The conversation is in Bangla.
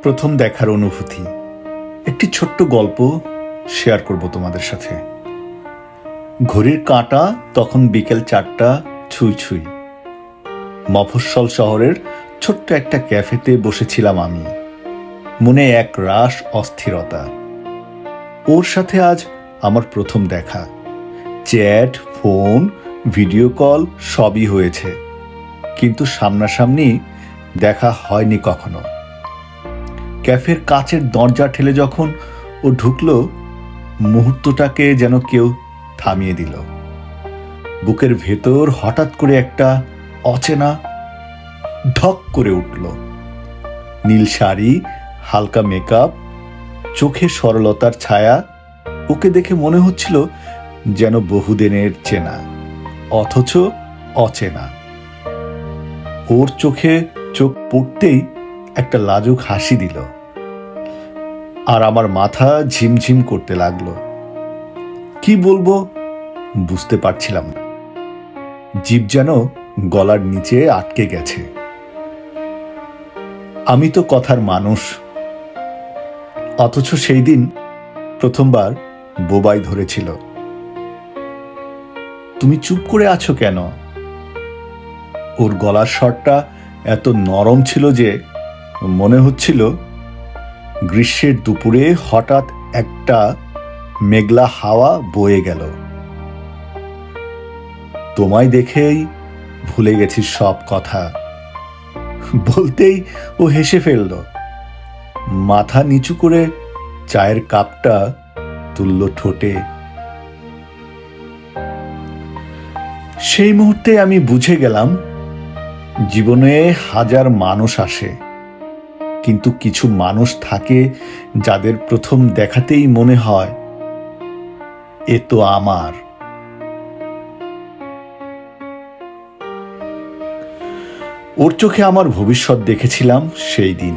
প্রথম দেখার অনুভূতি, একটি ছোট্ট গল্প শেয়ার করব তোমাদের সাথে। ঘড়ির কাঁটা তখন বিকেল 4টা ছুঁই ছুঁই। মফস্বল শহরের ছোট্ট একটা ক্যাফেতে বসেছিলাম আমি, মনে এক রাশ অস্থিরতা। ওর সাথে আজ আমার প্রথম দেখা। চ্যাট, ফোন, ভিডিও কল সবই হয়েছে, কিন্তু সামনাসামনি দেখা হয়নি কখনো। ক্যাফের কাচের দরজা ঠেলে যখন ও ঢুকলো, মুহূর্তটাকে যেন কেউ থামিয়ে দিল। বুকের ভেতর হঠাৎ করে একটা অচেনা ঢক করে উঠল। নীল শাড়ি, হালকা মেকআপ, চোখে সরলতার ছায়া। ওকে দেখে মনে হচ্ছিল যেন বহুদিনের চেনা, অথচ অচেনা। ওর চোখে চোখ পড়তেই একটা লাজুক হাসি দিল, আর আমার মাথা ঝিমঝিম করতে লাগলো। কি বলবো বুঝতে পারছিলাম না। জিভ যেন গলার নিচে আটকে গেছে। আমি তো কথার মানুষ, অথচ সেই দিন প্রথমবার বোবাই ধরেছিল। তুমি চুপ করে আছো কেন? ওর গলার স্বরটা এত নরম ছিল যে মনে হচ্ছিল গ্রীষ্মের দুপুরে হঠাৎ একটা মেঘলা হাওয়া বয়ে গেল। তোমায় দেখেই ভুলে গেছি সব কথা, বলতেই ও হেসে ফেলল। মাথা নিচু করে চায়ের কাপটা তুলল ঠোঁটে। সেই মুহূর্তে আমি বুঝে গেলাম, জীবনে হাজার মানুষ আসে, কিন্তু কিছু মানুষ থাকে যাদের প্রথম দেখাতেই মনে হয় এ তো আমার। ওর চোখে আমার ভবিষ্যৎ দেখেছিলাম সেই দিন।